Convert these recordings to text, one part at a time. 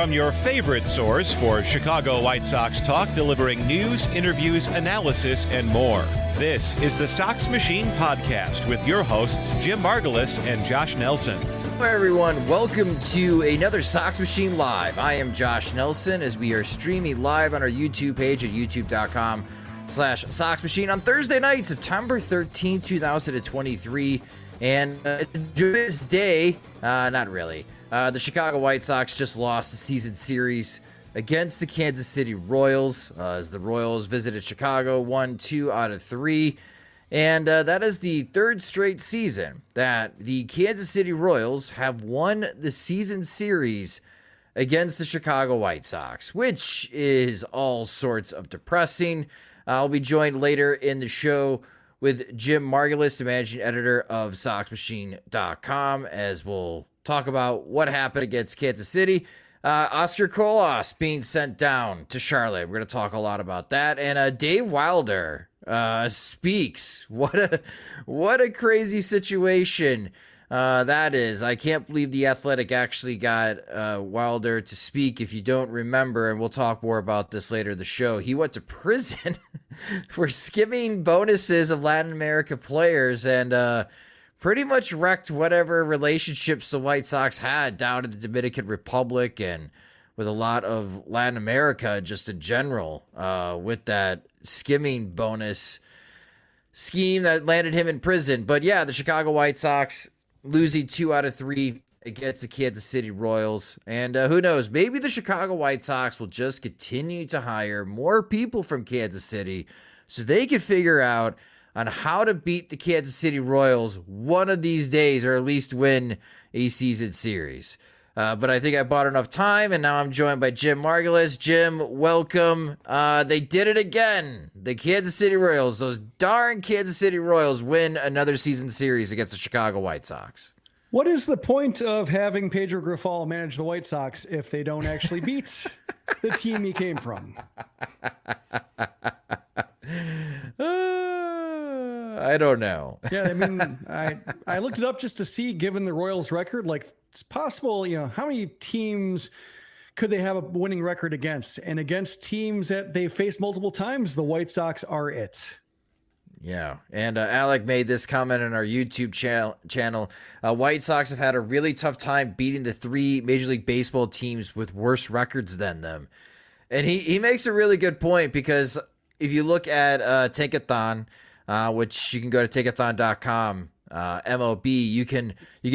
from your favorite source for Chicago White Sox talk, delivering news, interviews, analysis, and more. This is the Sox Machine podcast with your hosts, Jim Margulis and Josh Nelson. Hello, everyone. Welcome to another Sox Machine Live. I am Josh Nelson as we are streaming live on our YouTube page at youtube.com/Sox Machine on Thursday night, September 13, 2023. And this day, not really. The Chicago White Sox just lost the season series against the Kansas City Royals as the Royals visited Chicago, won 2 out of 3. And that is the third straight season that the Kansas City Royals have won the season series against the Chicago White Sox, which is all sorts of depressing. I'll be joined later in the show with Jim Margulis, the managing editor of SoxMachine.com, as we'll talk about what happened against Kansas City. Oscar Colas being sent down to Charlotte. We're going to talk a lot about that. And Dave Wilder speaks. What a crazy situation that is. I can't believe The Athletic actually got Wilder to speak. If you don't remember, and we'll talk more about this later in the show, he went to prison for skimming bonuses of Latin America players and pretty much wrecked whatever relationships the White Sox had down in the Dominican Republic and with a lot of Latin America just in general with that skimming bonus scheme that landed him in prison. But yeah, the Chicago White Sox losing 2 out of 3 against the Kansas City Royals. And who knows, maybe the Chicago White Sox will just continue to hire more people from Kansas City so they can figure out on how to beat the Kansas City Royals one of these days, or at least win a season series. But I think I bought enough time, and now I'm joined by Jim Margulis. Jim, welcome. They did it again. The Kansas City Royals, those darn Kansas City Royals, win another season series against the Chicago White Sox. What is the point of having Pedro Grifol manage the White Sox if they don't actually beat the team he came from? I don't know. Yeah, I mean, I looked it up just to see, given the Royals' record, like it's possible, how many teams could they have a winning record against? And against teams that they faced multiple times, the White Sox are it. Yeah, and Alec made this comment on our YouTube channel. White Sox have had a really tough time beating the 3 Major League Baseball teams with worse records than them. And he makes a really good point, because if you look at Tankathon, which you can go to tankathon.com, MLB, you can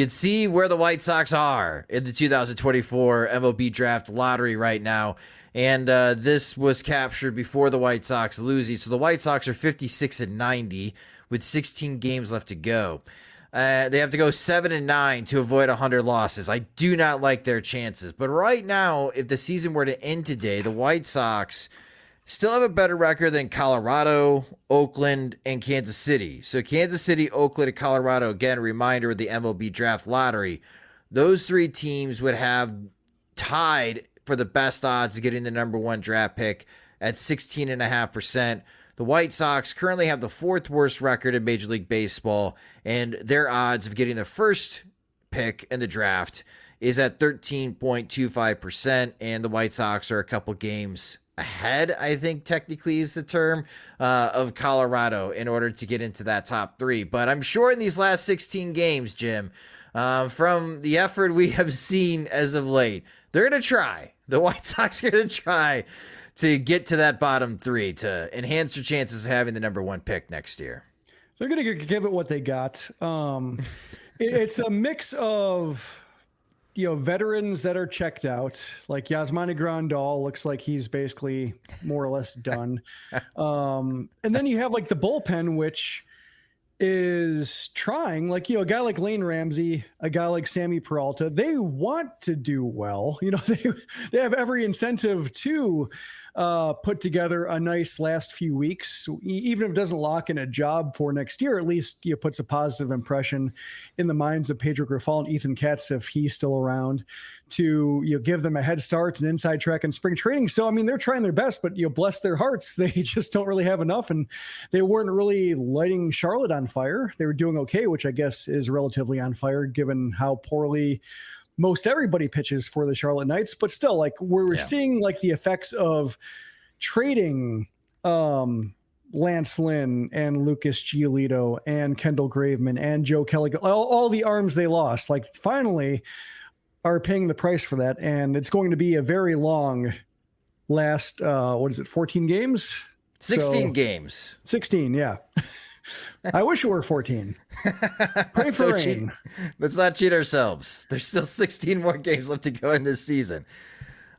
see where the White Sox are in the 2024 MLB draft lottery right now. And this was captured before the White Sox losing. So the White Sox are 56-90 with 16 games left to go. They have to go 7-9 to avoid 100 losses. I do not like their chances. But right now, if the season were to end today, the White Sox still have a better record than Colorado, Oakland, and Kansas City. So Kansas City, Oakland, and Colorado, again, a reminder of the MLB draft lottery. Those 3 teams would have tied for the best odds of getting the number 1 draft pick at 16.5%. The White Sox currently have the 4th worst record in Major League Baseball, and their odds of getting the first pick in the draft is at 13.25%, and the White Sox are a couple games ahead, I think technically is the term, of Colorado in order to get into that top 3. But I'm sure in these last 16 games, Jim, from the effort we have seen as of late, they're going to try. The White Sox are going to try to get to that bottom 3 to enhance their chances of having the number 1 pick next year. They're going to give it what they got. It's a mix of veterans that are checked out, like Yasmani Grandal looks like he's basically more or less done. And then you have like the bullpen, which is trying, like, a guy like Lane Ramsey, a guy like Sammy Peralta, they want to do well. They have every incentive to put together a nice last few weeks, even if it doesn't lock in a job for next year. At least puts a positive impression in the minds of Pedro Grifol and Ethan Katz, if he's still around, to give them a head start and inside track in spring training. So I mean, they're trying their best, but bless their hearts, they just don't really have enough, and they weren't really lighting Charlotte on fire. They were doing okay, which I guess is relatively on fire given how poorly most everybody pitches for the Charlotte Knights, but still, like we're seeing like the effects of trading Lance Lynn and Lucas Giolito and Kendall Graveman and Joe Kelly, all the arms they lost, like finally are paying the price for that. And it's going to be a very long last, 14 games? 16 games. 16, yeah. I wish it were 14. Pray for rain. Let's not cheat ourselves. There's still 16 more games left to go in this season.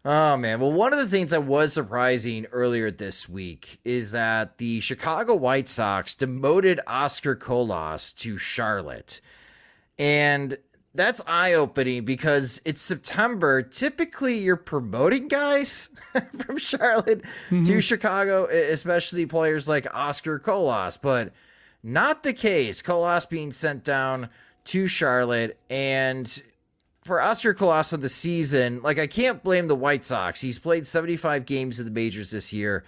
Oh, man. Well, one of the things that was surprising earlier this week is that the Chicago White Sox demoted Oscar Colas to Charlotte. And that's eye-opening because it's September. Typically, you're promoting guys from Charlotte to Chicago, especially players like Oscar Colas, but not the case. Colas being sent down to Charlotte, and for Oscar Colas of the season, like I can't blame the White Sox. He's played 75 games in the majors this year,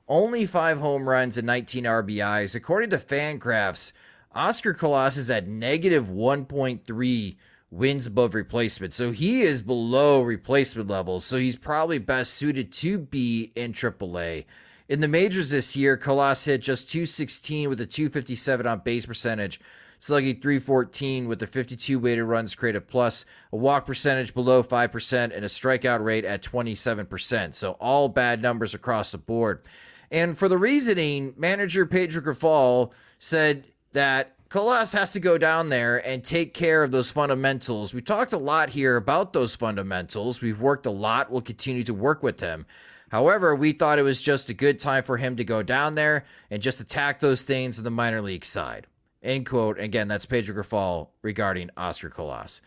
only 5 home runs and 19 RBIs. According to Fangraphs, Oscar Colas is at negative 1.3 wins above replacement. So he is below replacement levels. So he's probably best suited to be in AAA. In the majors this year, Colas hit just 216 with a 257 on base percentage, slugging 314 with the 52 weighted runs created plus, a walk percentage below 5%, and a strikeout rate at 27%. So all bad numbers across the board. And for the reasoning, manager Pedro Grifol said that Colas has to go down there and take care of those fundamentals. We talked a lot here about those fundamentals. We've worked a lot. We'll continue to work with him. However, we thought it was just a good time for him to go down there and just attack those things on the minor league side. End quote. Again, that's Pedro Grifol regarding Oscar Colas.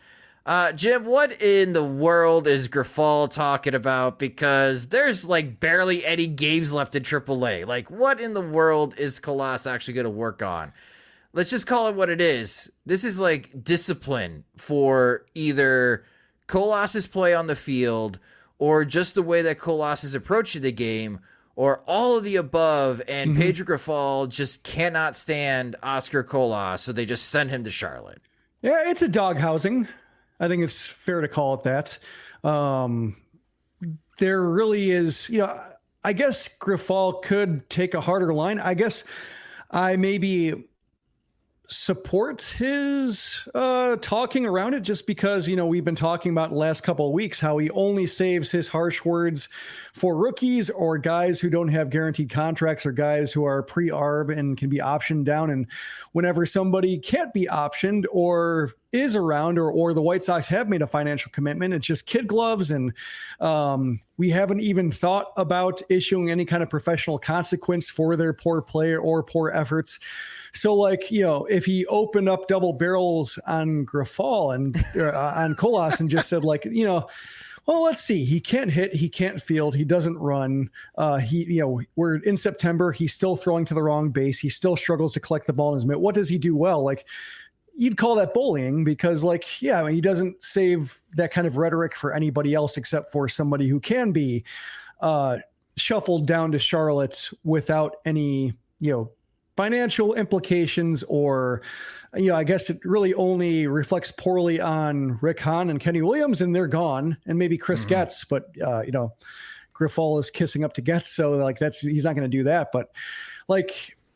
Jim, what in the world is Grifol talking about? Because there's like barely any games left in AAA. Like, what in the world is Colas actually going to work on? Let's just call it what it is. This is like discipline for either Colas's play on the field or just the way that Colas is approaching the game, or all of the above, and Pedro Grifol just cannot stand Oscar Colas, so they just send him to Charlotte. Yeah, it's a dog housing. I think it's fair to call it that. There really is, I guess Grifol could take a harder line. I guess I maybe support his talking around it, just because we've been talking about the last couple of weeks how he only saves his harsh words for rookies or guys who don't have guaranteed contracts or guys who are pre-arb and can be optioned down. And whenever somebody can't be optioned or is around, or the White Sox have made a financial commitment, it's just kid gloves. And we haven't even thought about issuing any kind of professional consequence for their poor play or poor efforts. So if he opened up double barrels on Grifol and on Colas and just said well, let's see, he can't hit, he can't field, he doesn't run. We're in September, he's still throwing to the wrong base. He still struggles to collect the ball in his mitt. What does he do well? You'd call that bullying, because he doesn't save that kind of rhetoric for anybody else except for somebody who can be shuffled down to Charlotte without any, financial implications, or, I guess it really only reflects poorly on Rick Hahn and Kenny Williams, and they're gone, and maybe Chris Getz, but Grifol is kissing up to Getz, so he's not going to do that. But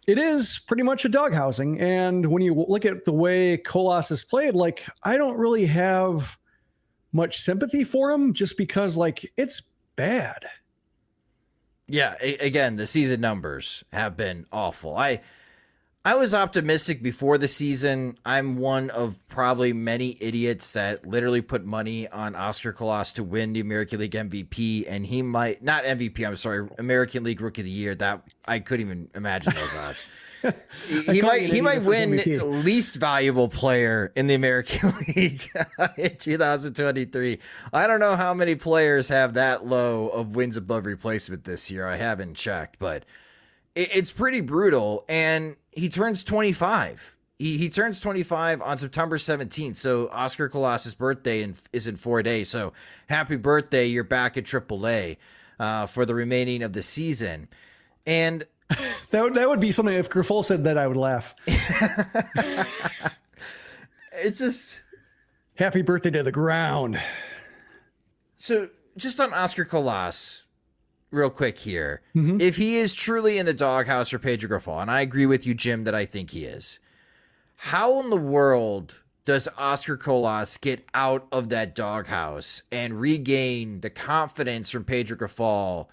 it is pretty much a dog housing. And when you look at the way Colas has played, I don't really have much sympathy for him, just because it's bad. Yeah, again, the season numbers have been awful. I was optimistic before the season. I'm one of probably many idiots that literally put money on Oscar Colas to win the American League MVP, and he might not MVP. I'm sorry, American League Rookie of the Year. That I couldn't even imagine those odds. He might win least valuable player in the American League in 2023. I don't know how many players have that low of wins above replacement this year. I haven't checked, but it's pretty brutal. And he turns 25. He turns 25 on September 17th. So Oscar Colas' birthday is in 4 days. So happy birthday. You're back at AAA for the remaining of the season. And that would be something. If Grifol said that, I would laugh. It's just, Happy birthday to the ground. So just on Oscar Colas, real quick here. Mm-hmm. If he is truly in the doghouse for Pedro Grifol, and I agree with you, Jim, that I think he is, how in the world does Oscar Colas get out of that doghouse and regain the confidence from Pedro Grifol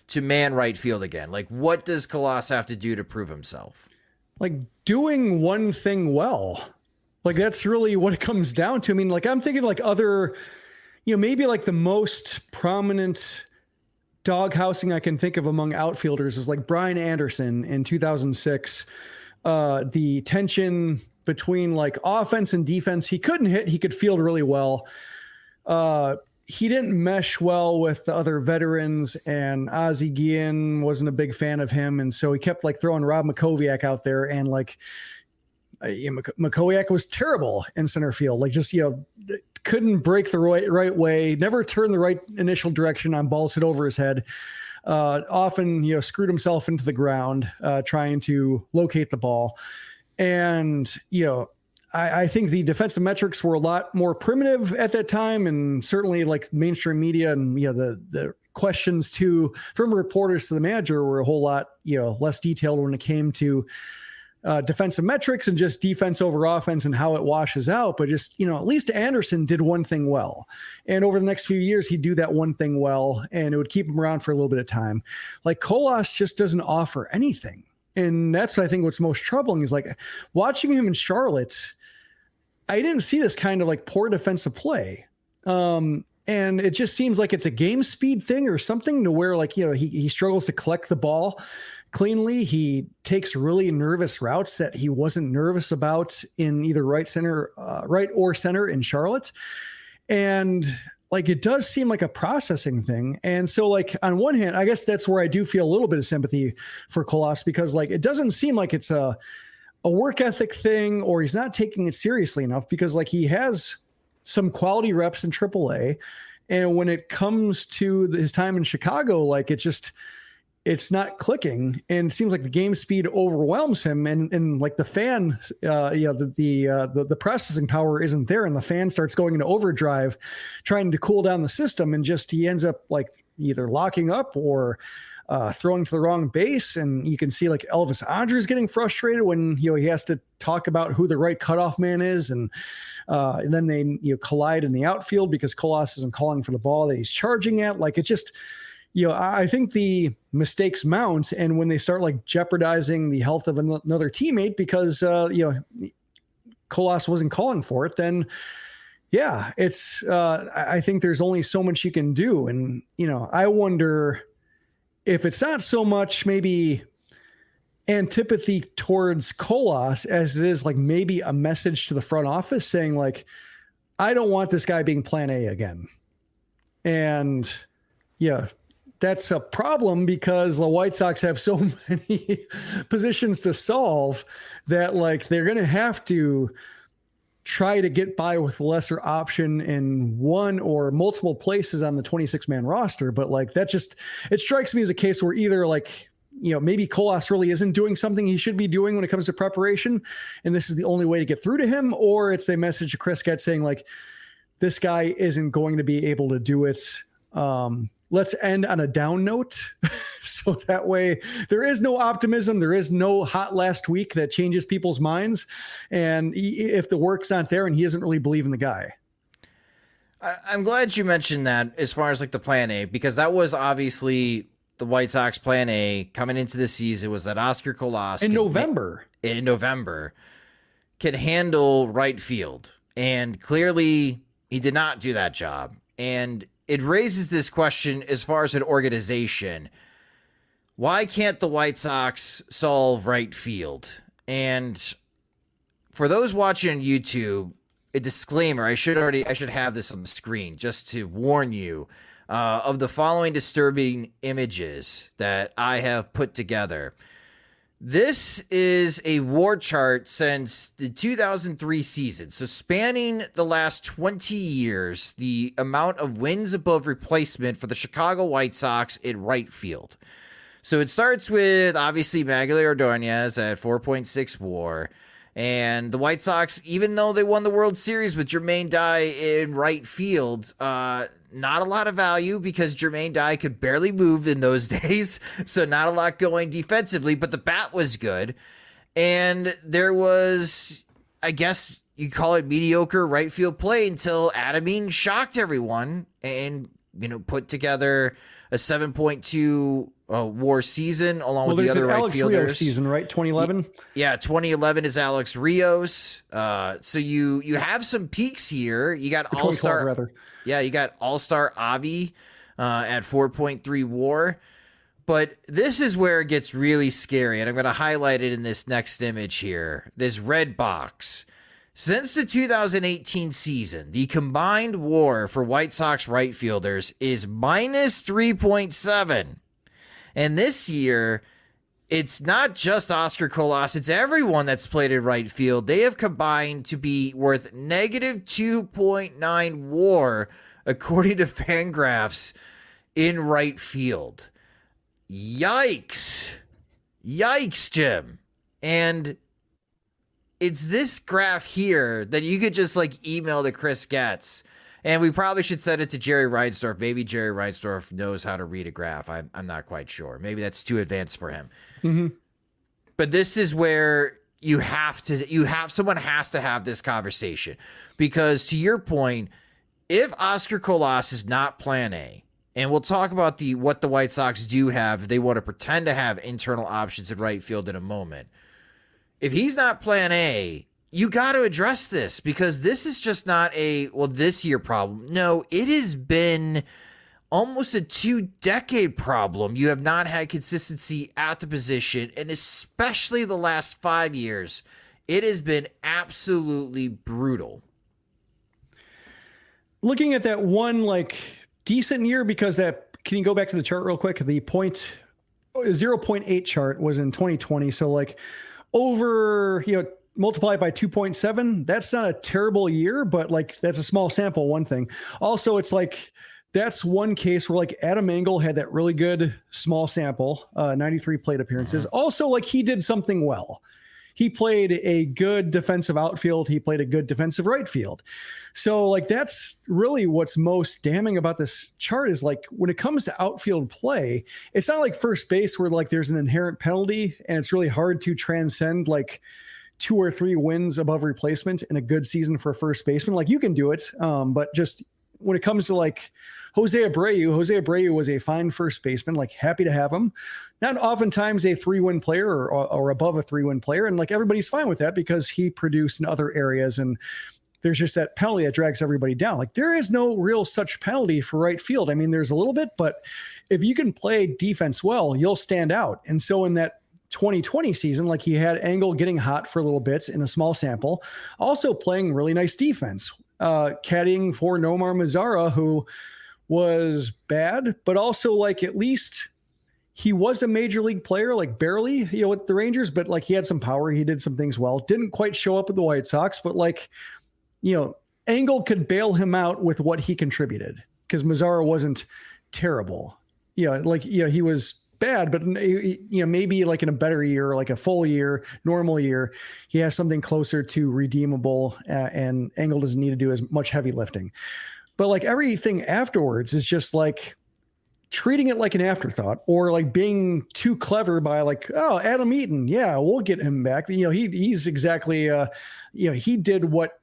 to man right field again? Like, what does Colas have to do to prove himself? Like doing one thing well. Like that's really what it comes down to. I mean, like I'm thinking like other, maybe like the most prominent doghousing I can think of among outfielders is like Brian Anderson in 2006. The tension between like offense and defense, he couldn't hit, he could field really well. He didn't mesh well with the other veterans, and Ozzie Guillen wasn't a big fan of him. And so he kept like throwing Rob Makowiak out there, and like Makowiak was terrible in center field. Like just, couldn't break the right way, never turned the right initial direction on balls hit over his head. Often, screwed himself into the ground, trying to locate the ball. And, I think the defensive metrics were a lot more primitive at that time, and certainly like mainstream media and the questions from reporters to the manager were a whole lot less detailed when it came to defensive metrics and just defense over offense and how it washes out. But just at least Anderson did one thing well, and over the next few years he'd do that one thing well, and it would keep him around for a little bit of time. Like Colas just doesn't offer anything. And that's, I think, what's most troubling is like watching him in Charlotte. I didn't see this kind of like poor defensive play. And it just seems like it's a game speed thing or something to where like, he struggles to collect the ball cleanly. He takes really nervous routes that he wasn't nervous about in either right or center in Charlotte. And like, it does seem like a processing thing. And so like on one hand, I guess that's where I do feel a little bit of sympathy for Colas, because like, it doesn't seem like it's a work ethic thing, or he's not taking it seriously enough, because like he has some quality reps in AAA. And when it comes to his time in Chicago, like it's not clicking, and it seems like the game speed overwhelms him, and like the fan, the processing power isn't there, and the fan starts going into overdrive, trying to cool down the system, and just he ends up like either locking up or throwing to the wrong base. And you can see like Elvis Andrus getting frustrated when he has to talk about who the right cutoff man is, and then they collide in the outfield because Colas isn't calling for the ball that he's charging at. Like it's just. I think the mistakes mount, and when they start like jeopardizing the health of another teammate because, Colas wasn't calling for it, then it's, I think there's only so much you can do. And, I wonder if it's not so much maybe antipathy towards Colas as it is like maybe a message to the front office saying like, I don't want this guy being plan A again. And that's a problem because the White Sox have so many positions to solve that like they're going to have to try to get by with a lesser option in one or multiple places on the 26-man roster. But like that just, it strikes me as a case where either like, maybe Colas really isn't doing something he should be doing when it comes to preparation, and this is the only way to get through to him, or it's a message to Chris Getz saying like, this guy isn't going to be able to do it. Let's end on a down note. So that way there is no optimism. There is no hot last week that changes people's minds. And if the work's not there and he doesn't really believe in the guy. I'm glad you mentioned that as far as like the plan A, because that was obviously the White Sox plan A coming into the season, was that Oscar Colas in November can handle right field. And clearly he did not do that job. And it raises this question as far as an organization. Why can't the White Sox solve right field? And for those watching on YouTube, a disclaimer, I should have this on the screen just to warn you of the following disturbing images that I have put together. This is a WAR chart since the 2003 season. So spanning the last 20 years, the amount of wins above replacement for the Chicago White Sox in right field. So it starts with, obviously, Magglio Ordonez at 4.6 WAR. And the White Sox, even though they won the World Series with Jermaine Dye in right field, not a lot of value because Jermaine Dye could barely move in those days. So not a lot going defensively, but the bat was good. And there was, I guess you call it mediocre right field play until Adamine shocked everyone and, put together a 7.2 WAR season along with the other right Alex fielders. Rios season, right? 2011. Yeah, 2011 is Alex Rios. So you have some peaks here. You got All-Star, rather. Yeah, you got All-Star Avi at 4.3 WAR. But this is where it gets really scary, and I'm going to highlight it in this next image here. This red box. Since the 2018 season, the combined WAR for White Sox right fielders is minus 3.7. And this year, it's not just Oscar Colas, it's everyone that's played in right field. They have combined to be worth negative 2.9 WAR, according to Fangraphs, in right field. Yikes. Yikes, Jim. And it's this graph here that you could just email to Chris Getz. And we probably should send it to Jerry Reinsdorf. Maybe Jerry Reinsdorf knows how to read a graph. I'm not quite sure. Maybe that's too advanced for him. Mm-hmm. But this is where someone has to have this conversation. Because to your point, if Oscar Colas is not plan A, and we'll talk about what the White Sox do have if they want to pretend to have internal options in right field in a moment. If he's not plan A, you got to address this because this is just not this year problem. No, it has been almost a 2-decade problem. You have not had consistency at the position, and especially the last 5 years, it has been absolutely brutal. Looking at that one decent year, because can you go back to the chart real quick? The 0.8 chart was in 2020. So over, multiply by 2.7, that's not a terrible year, but that's a small sample, one thing. Also, it's that's one case where Adam Engel had that really good small sample, 93 plate appearances. Uh-huh. Also, he did something well. He played a good defensive outfield. He played a good defensive right field. So that's really what's most damning about this chart is when it comes to outfield play, it's not like first base where there's an inherent penalty and it's really hard to transcend 2 or 3 wins above replacement in a good season for a first baseman. You can do it. But just when it comes to Jose Abreu was a fine first baseman, happy to have him. Not oftentimes a 3-win player or above a 3-win player. And everybody's fine with that because he produced in other areas. And there's just that penalty that drags everybody down. There is no real such penalty for right field. I mean, there's a little bit, but if you can play defense well, you'll stand out. And so in that 2020 season, he had Engel getting hot for a little bit in a small sample, also playing really nice defense, caddying for Nomar Mazara, who was bad, but also at least he was a major league player, barely, with the Rangers, but he had some power. He did some things well. Didn't quite show up at the White Sox, but Engel could bail him out with what he contributed because Mazara wasn't terrible. He was bad, but maybe in a better year, a full year, normal year, he has something closer to redeemable, and Engel doesn't need to do as much heavy lifting. But everything afterwards is just treating it like an afterthought, or being too clever by Adam Eaton, yeah, we'll get him back. He's exactly he did what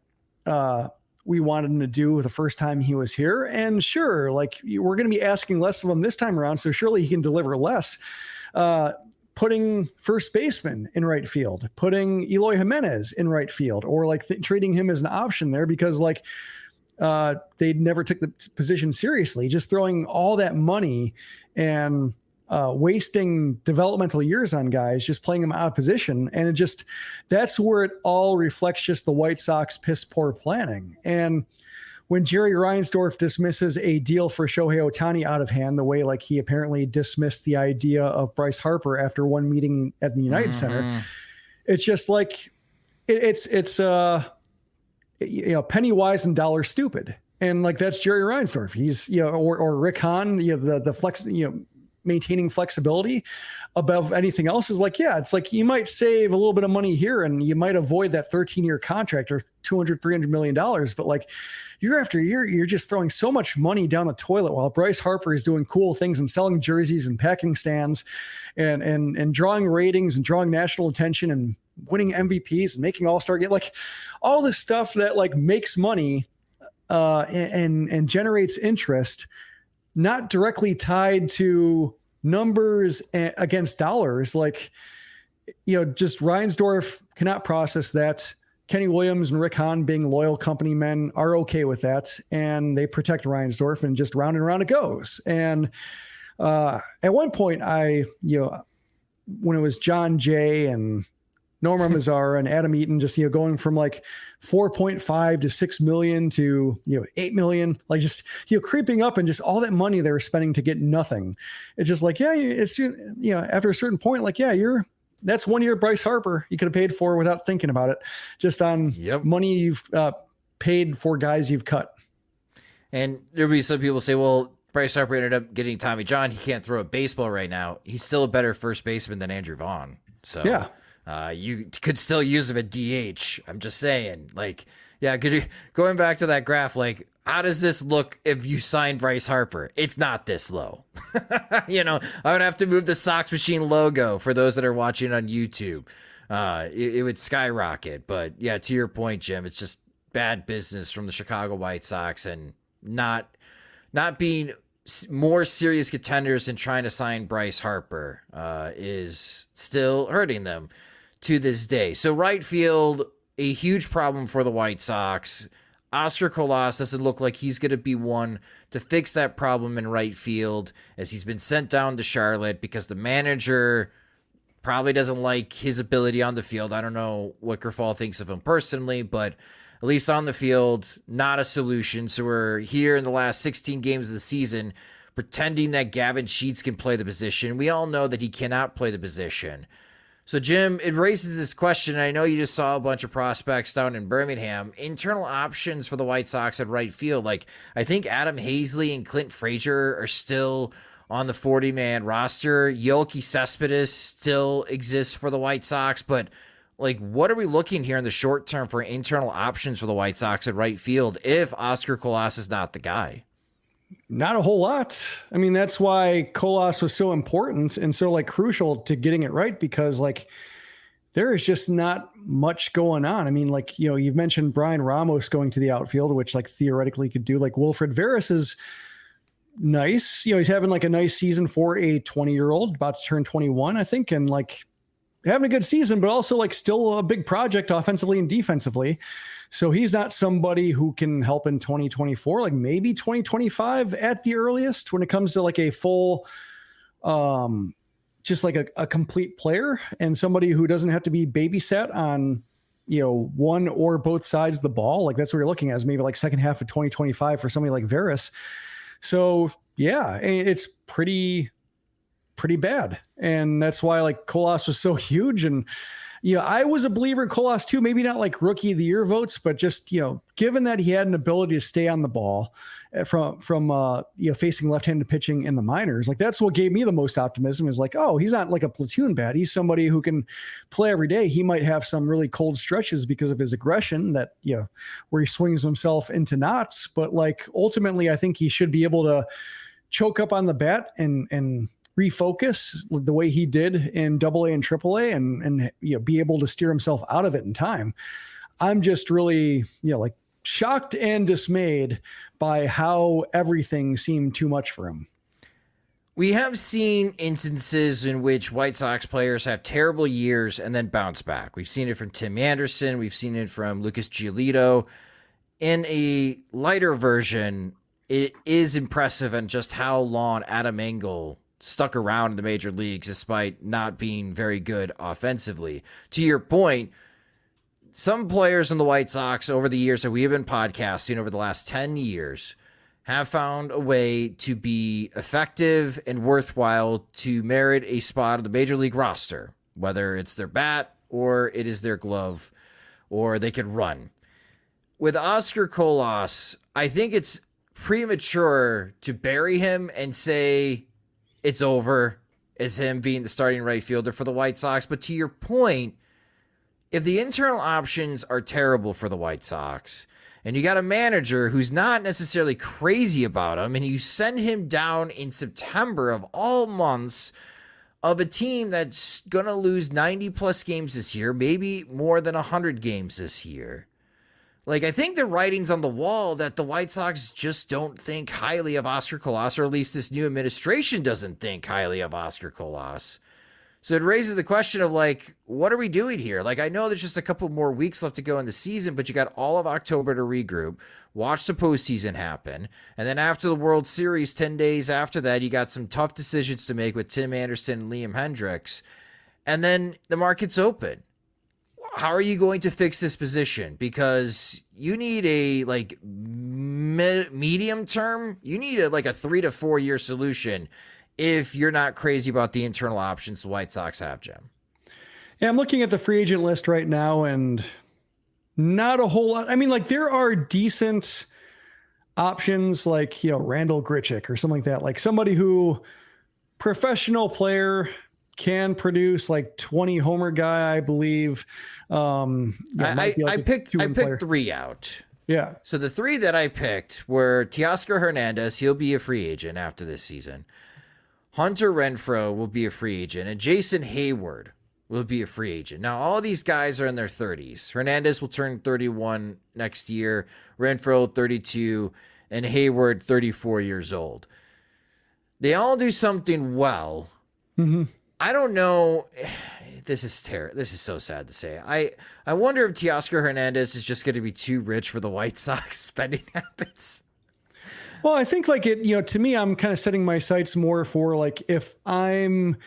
we wanted him to do the first time he was here. And sure, we're going to be asking less of him this time around. So surely he can deliver less. Putting first baseman in right field, putting Eloy Jimenez in right field, or treating him as an option there because they never took the position seriously, just throwing all that money and wasting developmental years on guys, just playing them out of position. And that's where it all reflects just the White Sox piss poor planning. And when Jerry Reinsdorf dismisses a deal for Shohei Ohtani out of hand, the way he apparently dismissed the idea of Bryce Harper after one meeting at the United Center, it's just it's penny wise and dollar stupid. And that's Jerry Reinsdorf. He's, or Rick Hahn, the flex, maintaining flexibility above anything else is like, yeah, it's like you might save a little bit of money here and you might avoid that 13-year contract or $200-300 million. But like year after year, you're just throwing so much money down the toilet while Bryce Harper is doing cool things and selling jerseys and packing stands and drawing ratings and drawing national attention and winning MVPs and making all-star game, like all this stuff that like makes money and generates interest, not directly tied to numbers against dollars. Like, just Reinsdorf cannot process that. Kenny Williams and Rick Hahn, being loyal company men, are okay with that. And they protect Reinsdorf, and just round and round it goes. And at one point when it was John Jay and Norma Mazzara and Adam Eaton, just, going from like 4.5 to 6 million to, 8 million, like just, creeping up, and just all that money they were spending to get nothing. It's just like, yeah, it's, after a certain point, like, yeah, that's 1 year Bryce Harper you could have paid for without thinking about it, just on money you've paid for guys you've cut. And there'll be some people say, well, Bryce Harper ended up getting Tommy John. He can't throw a baseball right now. He's still a better first baseman than Andrew Vaughn. So yeah. You could still use him at DH. I'm just saying, like, yeah, going back to that graph, like, how does this look if you sign Bryce Harper? It's not this low. I would have to move the Sox Machine logo for those that are watching on YouTube. It would skyrocket. But yeah, to your point, Jim, it's just bad business from the Chicago White Sox, and not being more serious contenders and trying to sign Bryce Harper is still hurting them to this day. So right field, a huge problem for the White Sox. Oscar Colas doesn't look like he's going to be one to fix that problem in right field, as he's been sent down to Charlotte because the manager probably doesn't like his ability on the field. I don't know what Grifol thinks of him personally, but at least on the field, not a solution. So we're here in the last 16 games of the season pretending that Gavin Sheets can play the position. We all know that he cannot play the position. So, Jim, it raises this question. I know you just saw a bunch of prospects down in Birmingham. Internal options for the White Sox at right field. Like, I think Adam Hazley and Clint Frazier are still on the 40-man roster. Yoelqui Cespedes still exists for the White Sox. But, like, what are we looking here in the short term for internal options for the White Sox at right field if Oscar Colas is not the guy? Not a whole lot. I mean, that's why Colas was so important and so like crucial to getting it right, because like there is just not much going on. I mean, like, you've mentioned Brian Ramos going to the outfield, which like theoretically could do. Like Wilfred Veras is nice. He's having like a nice season for a 20-year-old about to turn 21, I think. And like having a good season, but also like still a big project offensively and defensively. So he's not somebody who can help in 2024, like maybe 2025 at the earliest when it comes to like a full, just like a complete player, and somebody who doesn't have to be babysat on, one or both sides of the ball. Like that's what you're looking at, is maybe like second half of 2025 for somebody like Veras. So yeah, it's pretty bad. And that's why like Colas was so huge. And, I was a believer in Colas too, maybe not like rookie of the year votes, but just, given that he had an ability to stay on the ball from facing left-handed pitching in the minors, like that's what gave me the most optimism, is like, oh, he's not like a platoon bat. He's somebody who can play every day. He might have some really cold stretches because of his aggression that, where he swings himself into knots. But like, ultimately, I think he should be able to choke up on the bat and refocus the way he did in AA and AAA and be able to steer himself out of it in time. I'm just really, like shocked and dismayed by how everything seemed too much for him. We have seen instances in which White Sox players have terrible years and then bounce back. We've seen it from Tim Anderson. We've seen it from Lucas Giolito. In a lighter version, it is impressive on just how long Adam Engel stuck around in the major leagues despite not being very good offensively. To your point, some players in the White Sox over the years that we have been podcasting over the last 10 years have found a way to be effective and worthwhile to merit a spot on the major league roster, whether it's their bat or it is their glove or they can run. With Oscar Colas, I think it's premature to bury him and say it's over as him being the starting right fielder for the White Sox. But to your point, if the internal options are terrible for the White Sox and you got a manager who's not necessarily crazy about him and you send him down in September of all months of a team that's going to lose 90 plus games this year, maybe more than 100 games this year. Like, I think the writing's on the wall that the White Sox just don't think highly of Oscar Colas, or at least this new administration doesn't think highly of Oscar Colas. So it raises the question of, like, what are we doing here? Like, I know there's just a couple more weeks left to go in the season, but you got all of October to regroup, watch the postseason happen, and then after the World Series, 10 days after that, you got some tough decisions to make with Tim Anderson and Liam Hendricks, and then the market's open. How are you going to fix this position? Because you need a, like, medium term, you need a 3 to 4 year solution if you're not crazy about the internal options the White Sox have, Jim. Yeah, I'm looking at the free agent list right now and not a whole lot. I mean, like, there are decent options like, Randall Grichuk or something like that. Like somebody who, professional player, can produce, like 20 homer guy, I believe. I picked 3 out. Yeah. So the 3 that I picked were Teoscar Hernandez. He'll be a free agent after this season. Hunter Renfroe will be a free agent, and Jason Hayward will be a free agent. Now, all these guys are in their 30s. Hernandez will turn 31 next year, Renfroe 32, and Hayward 34 years old. They all do something well. Mm-hmm. I don't know. This is terrible. This is so sad to say. I wonder if Teoscar Hernandez is just going to be too rich for the White Sox spending habits. Well, I think like it, to me, I'm kind of setting my sights more for like, if I'm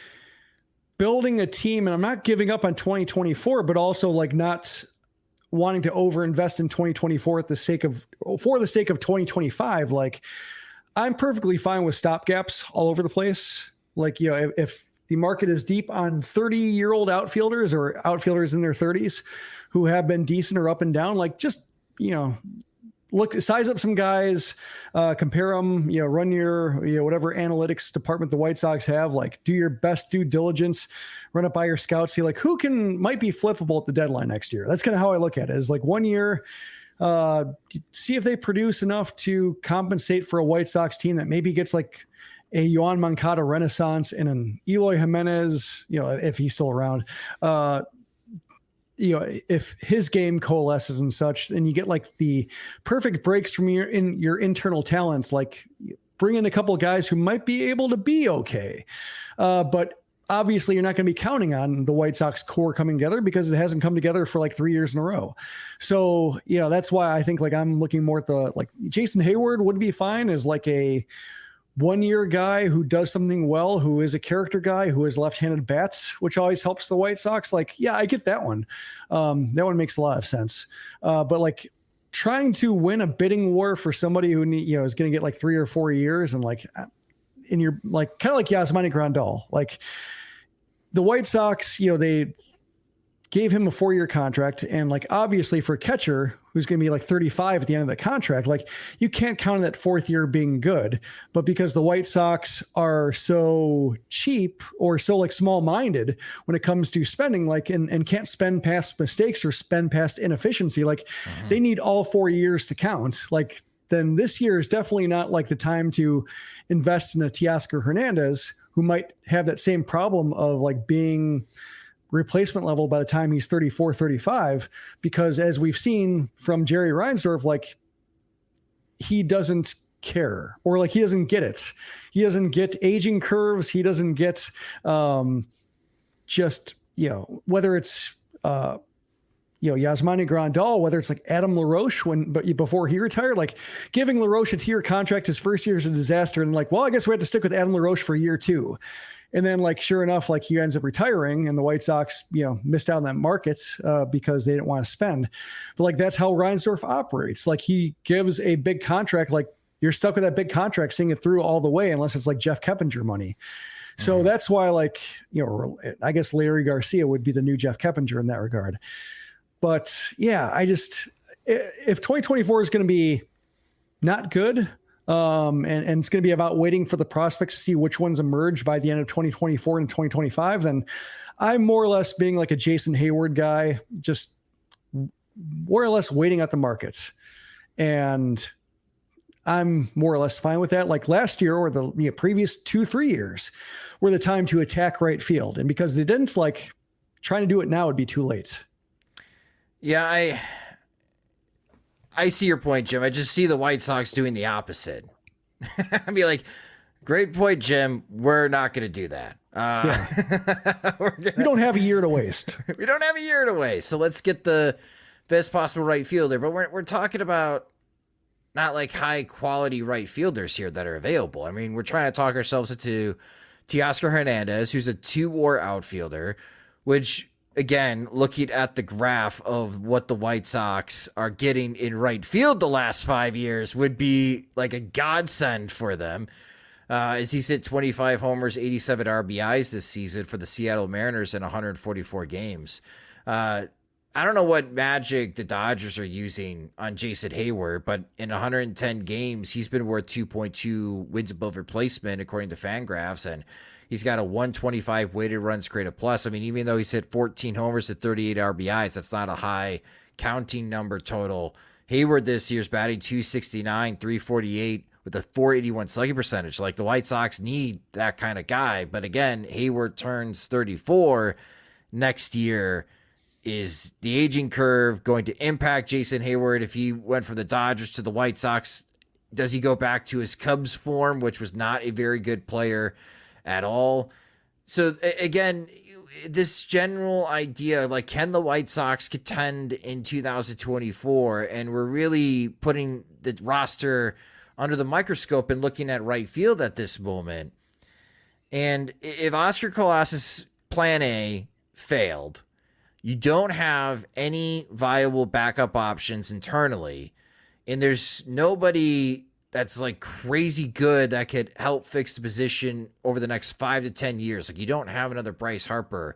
building a team and I'm not giving up on 2024, but also like not wanting to overinvest in 2024 for the sake of 2025. Like, I'm perfectly fine with stopgaps all over the place. Like, if the market is deep on 30-year-old outfielders or outfielders in their 30s who have been decent or up and down, like just, size up some guys, compare them, run your, whatever analytics department the White Sox have, like do your best due diligence, run it by your scouts, see like who might be flippable at the deadline next year. That's kind of how I look at it, is like 1 year, see if they produce enough to compensate for a White Sox team that maybe gets like a Yoan Moncada renaissance and an Eloy Jimenez, if he's still around, if his game coalesces and such, and you get like the perfect breaks from your internal talents, like bring in a couple of guys who might be able to be okay. But obviously you're not going to be counting on the White Sox core coming together because it hasn't come together for like 3 years in a row. So, that's why I think like I'm looking more at like Jason Hayward would be fine as like a 1 year guy who does something well, who is a character guy, who has left-handed bats, which always helps the White Sox. Like, yeah, I get that one. That one makes a lot of sense. But like trying to win a bidding war for somebody who is going to get like 3 or 4 years, and like in your like kind of like Yasmani Grandal, like the White Sox, they gave him a 4-year contract, and like obviously for a catcher who's going to be like 35 at the end of the contract, like you can't count on that 4th year being good. But because the White Sox are so cheap or so like small-minded when it comes to spending, like and can't spend past mistakes or spend past inefficiency, like they need all 4 years to count. Like then this year is definitely not like the time to invest in a Teoscar Hernandez who might have that same problem of like being replacement level by the time he's 34, 35, because as we've seen from Jerry Reinsdorf, like he doesn't care, or like he doesn't get it. He doesn't get aging curves. He doesn't get just, whether it's, Yasmani Grandal, whether it's like Adam LaRoche before he retired, like giving LaRoche a 2-year contract his first year is a disaster. And like, well, I guess we have to stick with Adam LaRoche for year 2. And then like, sure enough, like he ends up retiring and the White Sox, missed out on that market because they didn't want to spend. But like, that's how Reinsdorf operates. Like he gives a big contract, like you're stuck with that big contract, seeing it through all the way, unless it's like Jeff Keppinger money. So that's why like, I guess Larry Garcia would be the new Jeff Keppinger in that regard. But yeah, if 2024 is going to be not good, And it's going to be about waiting for the prospects to see which ones emerge by the end of 2024 and 2025, then I'm more or less being like a Jason Hayward guy, just more or less waiting at the market. And I'm more or less fine with that. Like last year or the previous 2-3 years were the time to attack right field. And because they didn't, like, trying to do it now would be too late. Yeah, I see your point, Jim. I just see the White Sox doing the opposite. I'd be like, great point, Jim. We're not going to do that. We don't have a year to waste. We don't have a year to waste. So let's get the best possible right fielder. But we're talking about not like high quality right fielders here that are available. I mean, we're trying to talk ourselves into Teoscar Hernandez, who's a 2-WAR outfielder, which, again, looking at the graph of what the White Sox are getting in right field the last 5 years would be like a godsend for them. As he's hit 25 homers, 87 RBIs this season for the Seattle Mariners in 144 games. I don't know what magic the Dodgers are using on Jason Hayward, but in 110 games, he's been worth 2.2 wins above replacement, according to Fangraphs, and he's got a 125 weighted runs created plus. I mean, even though he's hit 14 homers to 38 RBIs, that's not a high counting number total. Hayward this year's batting 269, 348 with a 481 slugging percentage. Like, the White Sox need that kind of guy. But again, Hayward turns 34 next year. Is the aging curve going to impact Jason Hayward? If he went from the Dodgers to the White Sox, does he go back to his Cubs form, which was not a very good player at all? So again, this general idea, like, can the White Sox contend in 2024? And we're really putting the roster under the microscope and looking at right field at this moment. And if Oscar Colas's plan A failed, you don't have any viable backup options internally, and there's nobody that's like crazy good that could help fix the position over the next 5 to 10 years. Like, you don't have another Bryce Harper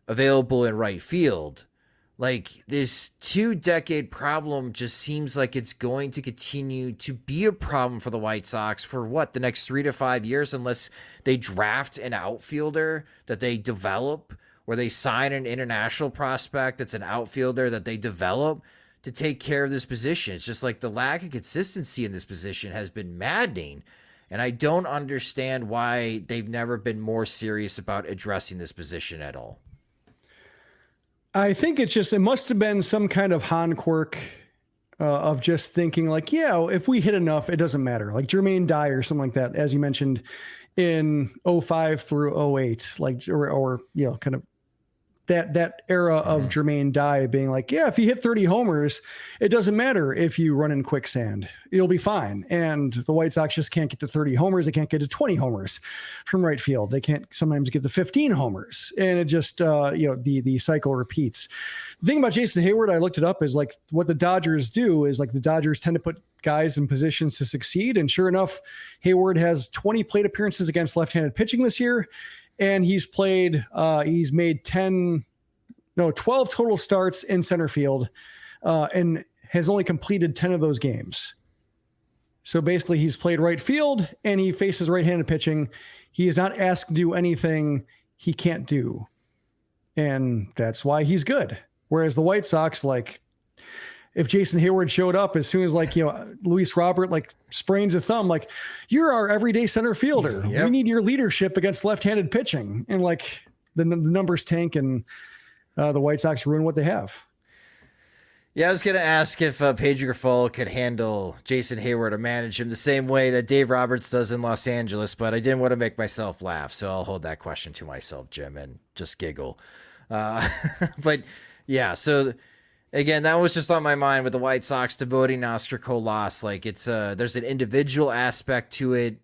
available in right field. Like, this 2-decade problem just seems like it's going to continue to be a problem for the White Sox for the next 3 to 5 years, unless they draft an outfielder that they develop, where they sign an international prospect that's an outfielder that they develop to take care of this position. It's just like the lack of consistency in this position has been maddening. And I don't understand why they've never been more serious about addressing this position at all. I think it must have been some kind of Han quirk of just thinking like, yeah, if we hit enough, it doesn't matter. Like Jermaine Dye or something like that, as you mentioned, in 05 through 08, like, or kind of that era of Jermaine Dye being like, yeah, if you hit 30 homers, it doesn't matter if you run in quicksand, you'll be fine. And the White Sox just can't get to 30 homers. They can't get to 20 homers from right field. They can't sometimes get to 15 homers. And it just, the cycle repeats. The thing about Jason Hayward, I looked it up, is like what the Dodgers do is like the Dodgers tend to put guys in positions to succeed. And sure enough, Hayward has 20 plate appearances against left-handed pitching this year. And he's made 12 total starts in center field, and has only completed 10 of those games. So basically he's played right field and he faces right-handed pitching. He is not asked to do anything he can't do. And that's why he's good. Whereas the White Sox, like, if Jason Hayward showed up as soon as Luis Robert sprains a thumb, like, you're our everyday center fielder. Yep. We need your leadership against left-handed pitching. And the numbers tank and the White Sox ruin what they have. Yeah, I was going to ask if Pedro Grifol could handle Jason Hayward or manage him the same way that Dave Roberts does in Los Angeles, but I didn't want to make myself laugh, so I'll hold that question to myself, Jim, and just giggle. But yeah, so again, that was just on my mind with the White Sox devoting Oscar Colas. Like, it's there's an individual aspect to it.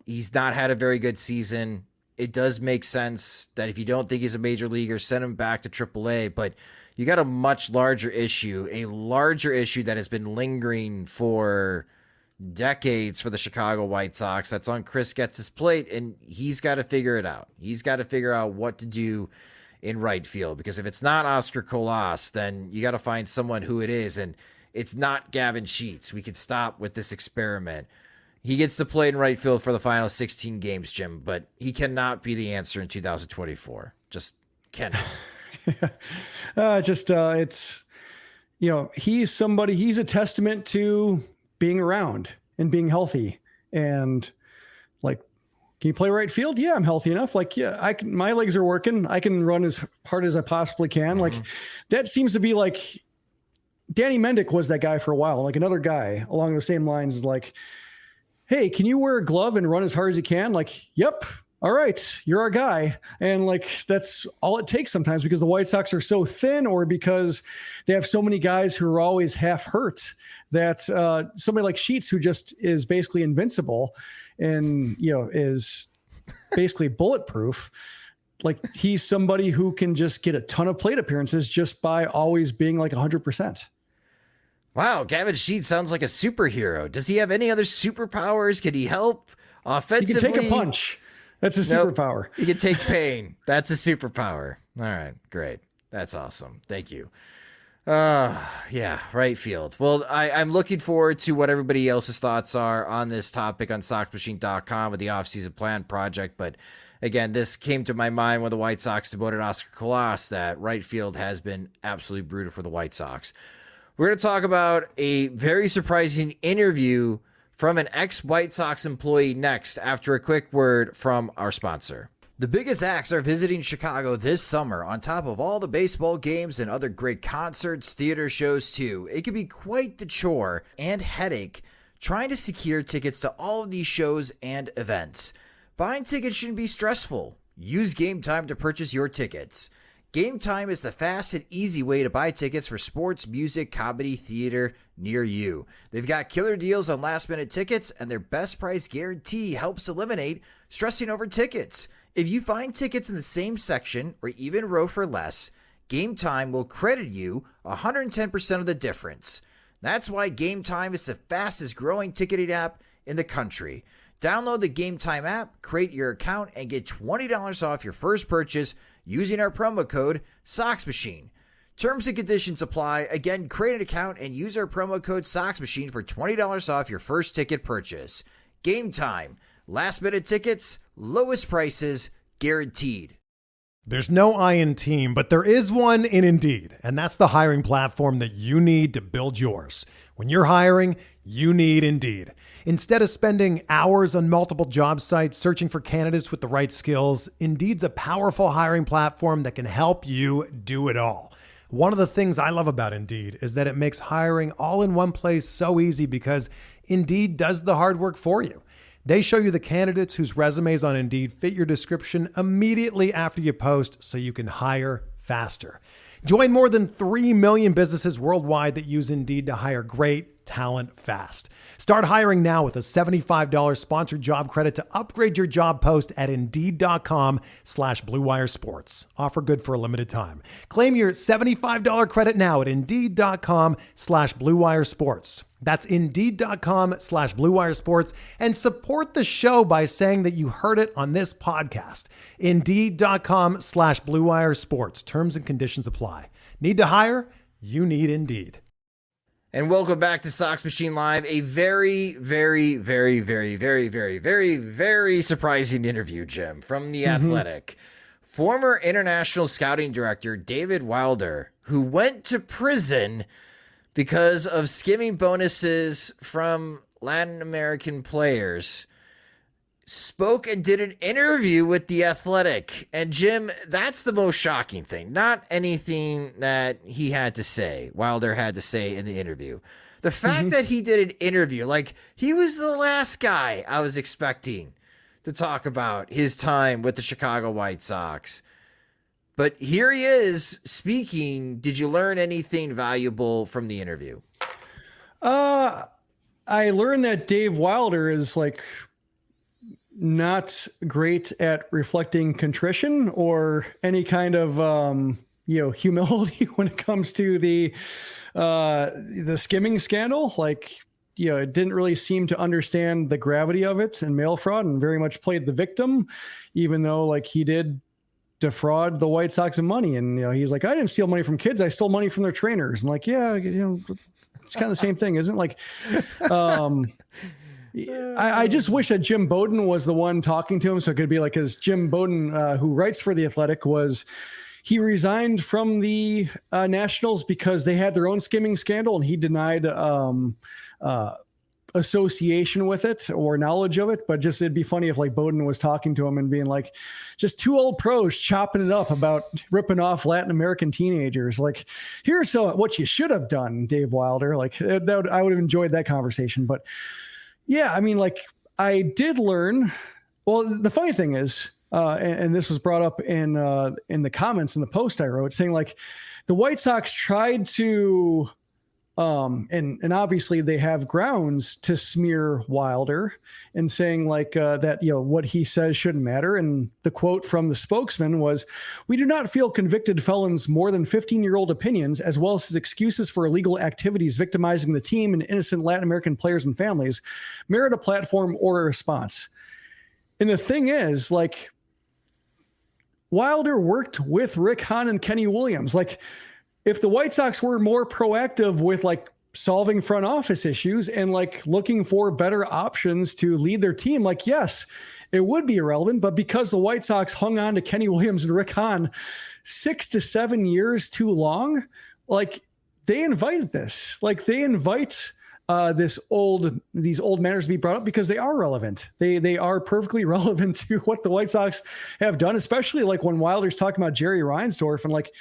He's not had a very good season. It does make sense that if you don't think he's a major leaguer, send him back to AAA. But you got a much larger issue, that has been lingering for decades for the Chicago White Sox. That's on Chris Getz's plate, and he's got to figure it out. He's got to figure out what to do in right field, because if it's not Oscar Colas, then you got to find someone who it is, and it's not Gavin Sheets. We could stop with this experiment. He gets to play in right field for the final 16 games, Jim, but he cannot be the answer in 2024. Just cannot. It's, he's a testament to being around and being healthy. And like, can you play right field? Yeah, I'm healthy enough. Like, yeah, my legs are working. I can run as hard as I possibly can. Like, that seems to be like Danny Mendick was that guy for a while. Like, another guy along the same lines is like, hey, can you wear a glove and run as hard as you can? Like, yep. All right, you're our guy. And like, that's all it takes sometimes, because the White Sox are so thin, or because they have so many guys who are always half hurt, that somebody like Sheets, who just is basically invincible and, is basically bulletproof. Like, he's somebody who can just get a ton of plate appearances just by always being like 100%. Wow, Gavin Sheets sounds like a superhero. Does he have any other superpowers? Can he help offensively? He can take a punch. That's a superpower. He can take pain. That's a superpower. All right, great. That's awesome. Thank you. Yeah, right field. Well, I'm looking forward to what everybody else's thoughts are on this topic on SoxMachine.com with the offseason plan project. But again, this came to my mind when the White Sox demoted Oscar Colas, that right field has been absolutely brutal for the White Sox. We're going to talk about a very surprising interview from an ex-White Sox employee next, after a quick word from our sponsor. The biggest acts are visiting Chicago this summer, on top of all the baseball games and other great concerts, theater shows too. It can be quite the chore and headache trying to secure tickets to all of these shows and events. Buying tickets shouldn't be stressful. Use Game Time to purchase your tickets. Game Time is the fast and easy way to buy tickets for sports, music, comedy, theater near you. They've got killer deals on last-minute tickets, and their best price guarantee helps eliminate stressing over tickets. If you find tickets in the same section or even row for less, Game Time will credit you 110% of the difference. That's why Game Time is the fastest growing ticketing app in the country. Download the Game Time app, create your account, and get $20 off your first purchase using our promo code Sox Machine. Terms and conditions apply. Again, create an account and use our promo code Sox Machine for $20 off your first ticket purchase. Game Time. Last minute tickets, lowest prices, guaranteed. There's no I in team, but there is one in Indeed, and that's the hiring platform that you need to build yours. When you're hiring, you need Indeed. Instead of spending hours on multiple job sites searching for candidates with the right skills, Indeed's a powerful hiring platform that can help you do it all. One of the things I love about Indeed is that it makes hiring all in one place so easy, because Indeed does the hard work for you. They show you the candidates whose resumes on Indeed fit your description immediately after you post, so you can hire faster. Join more than 3 million businesses worldwide that use Indeed to hire great talent fast. Start hiring now with a $75 sponsored job credit to upgrade your job post at Indeed.com/Blue Wire Sports. Offer good for a limited time. Claim your $75 credit now at Indeed.com/Blue Wire Sports. That's Indeed.com/Blue Wire Sports, and support the show by saying that you heard it on this podcast. Indeed.com/Blue Wire Sports. Terms and conditions apply. Need to hire? You need Indeed. And welcome back to Sox Machine Live. A very, very, very, very, very, very, very, very surprising interview, Jim, from The Athletic. Former international scouting director David Wilder, who went to prison because of skimming bonuses from Latin American players, spoke and did an interview with The Athletic. And Jim, that's the most shocking thing. Not anything that he had to say, Wilder had to say in the interview. The fact that he did an interview, like, he was the last guy I was expecting to talk about his time with the Chicago White Sox. But here he is speaking. Did you learn anything valuable from the interview? I learned that Dave Wilder is like not great at reflecting contrition or any kind of humility when it comes to the skimming scandal. Like, it didn't really seem to understand the gravity of it and mail fraud, and very much played the victim, even though like he did defraud the White Sox of money. And he's like, I didn't steal money from kids, I stole money from their trainers. And like, yeah, it's kind of the same thing, isn't it? Like, I just wish that Jim Bowden was the one talking to him, so it could be like, because Jim Bowden, who writes for The Athletic, he resigned from the Nationals because they had their own skimming scandal, and he denied association with it or knowledge of it. But just, it'd be funny if like Bowden was talking to him and being like, just two old pros chopping it up about ripping off Latin American teenagers. Like, here's what you should have done, Dave Wilder. Like I would have enjoyed that conversation. But yeah, I mean, like, I did learn. Well, the funny thing is, and this was brought up in the comments in the post I wrote, saying like the White Sox tried to, and obviously they have grounds to smear Wilder and saying like that, what he says shouldn't matter. And the quote from the spokesman was, "We do not feel convicted felons' more than 15-year-old opinions, as well as his excuses for illegal activities victimizing the team and innocent Latin American players and families, merit a platform or a response." And the thing is, like, Wilder worked with Rick Hahn and Kenny Williams. Like, if the White Sox were more proactive with like solving front office issues and like looking for better options to lead their team, like, yes, it would be irrelevant. But because the White Sox hung on to Kenny Williams and Rick Hahn 6 to 7 years too long, like, they invited this. Like, they invite these old matters to be brought up because they are relevant. They are perfectly relevant to what the White Sox have done, especially like when Wilder's talking about Jerry Reinsdorf and like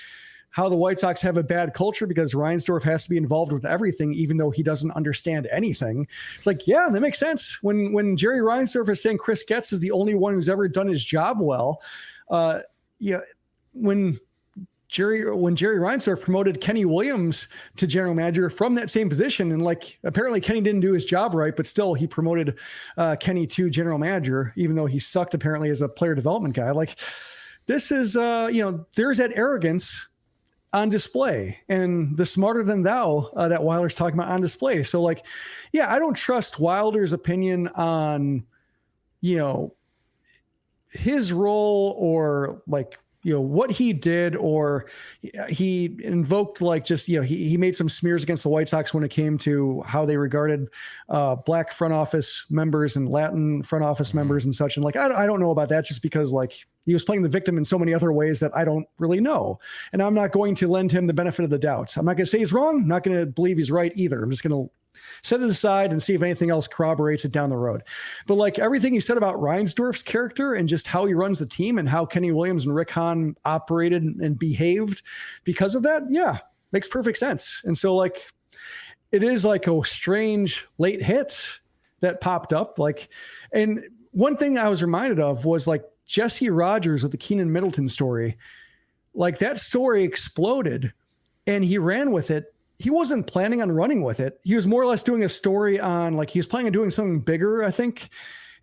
how the White Sox have a bad culture because Reinsdorf has to be involved with everything, even though he doesn't understand anything. It's like, yeah, that makes sense. When Jerry Reinsdorf is saying Chris Getz is the only one who's ever done his job well, when Jerry Reinsdorf promoted Kenny Williams to general manager from that same position, and like apparently Kenny didn't do his job right, but still he promoted Kenny to general manager, even though he sucked apparently as a player development guy. Like, this is there's that arrogance on display, and the smarter than thou that Wilder's talking about on display. So like, yeah, I don't trust Wilder's opinion on, his role or like, what he did, or he invoked like just, he made some smears against the White Sox when it came to how they regarded black front office members and Latin front office members and such. And like, I don't know about that, just because like he was playing the victim in so many other ways that I don't really know. And I'm not going to lend him the benefit of the doubt. I'm not going to say he's wrong. I'm not going to believe he's right either. I'm just going to set it aside and see if anything else corroborates it down the road. But like everything he said about Reinsdorf's character and just how he runs the team and how Kenny Williams and Rick Hahn operated and behaved because of that, yeah, makes perfect sense. And so like, it is like a strange late hit that popped up. Like, and one thing I was reminded of was like Jesse Rogers with the Keenan Middleton story. Like, that story exploded and he ran with it. He wasn't planning on running with it. He was more or less doing a story on, like, he was planning on doing something bigger, I think,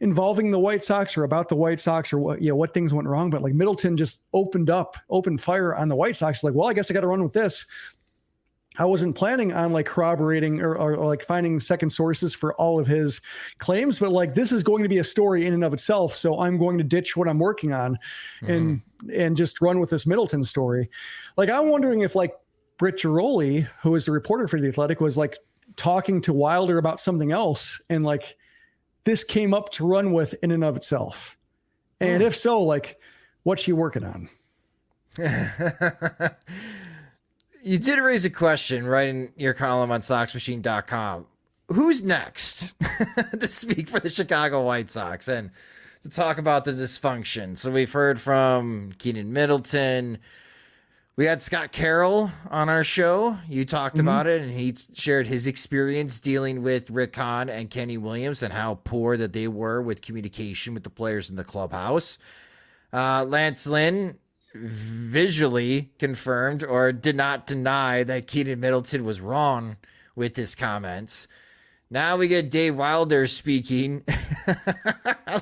involving the White Sox or about the White Sox or what things went wrong. But like, Middleton just opened fire on the White Sox. Like, well, I guess I got to run with this. I wasn't planning on like corroborating or like finding second sources for all of his claims, but like, this is going to be a story in and of itself. So I'm going to ditch what I'm working on and just run with this Middleton story. Like, I'm wondering if like Britt Giroli, who is the reporter for The Athletic, was like talking to Wilder about something else. And like, this came up to run with in and of itself. And if so, like, what's she working on? You did raise a question right in your column on SoxMachine.com. Who's next to speak for the Chicago White Sox and to talk about the dysfunction? So we've heard from Keenan Middleton. We had Scott Carroll on our show. You talked about it, and he shared his experience dealing with Rick Hahn and Kenny Williams and how poor that they were with communication with the players in the clubhouse. Lance Lynn visually confirmed or did not deny that Keenan Middleton was wrong with his comments. Now we get Dave Wilder speaking.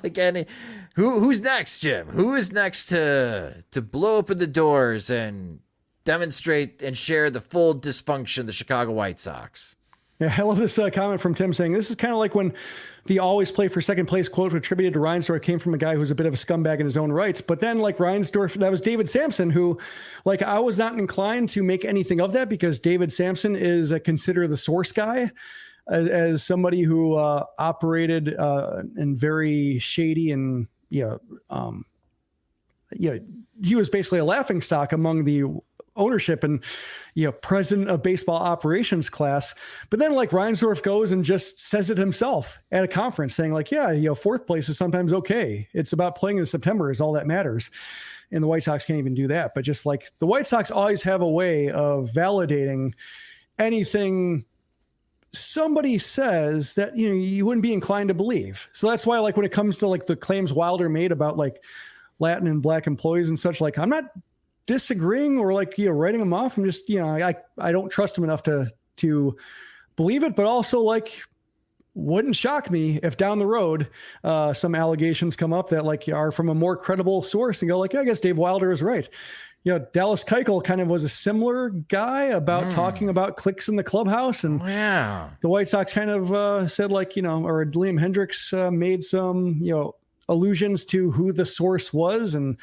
Again, who's next, Jim? Who is next to blow open the doors and demonstrate and share the full dysfunction of the Chicago White Sox? Yeah, I love this comment from Tim saying, this is kind of like when the always play for second place quote attributed to Reinsdorf came from a guy who's a bit of a scumbag in his own rights. But then like Reinsdorf, that was David Sampson, who like, I was not inclined to make anything of that because David Sampson is considered the source guy as somebody who operated in very shady and he was basically a laughingstock among the ownership and president of baseball operations class. But then like Reinsdorf goes and just says it himself at a conference, saying like, yeah, fourth place is sometimes okay. It's about playing in September is all that matters. And the White Sox can't even do that. But just like the White Sox always have a way of validating anything somebody says that, you wouldn't be inclined to believe. So that's why, like, when it comes to like the claims Wilder made about like Latin and black employees and such, like, I'm not disagreeing or like, writing them off. I'm just, I don't trust him enough to believe it, but also like, wouldn't shock me if down the road some allegations come up that like are from a more credible source and go like, I guess Dave Wilder is right. Dallas Keuchel kind of was a similar guy about talking about cliques in the clubhouse, and the White Sox kind of said like, or Liam Hendricks made some, allusions to who the source was and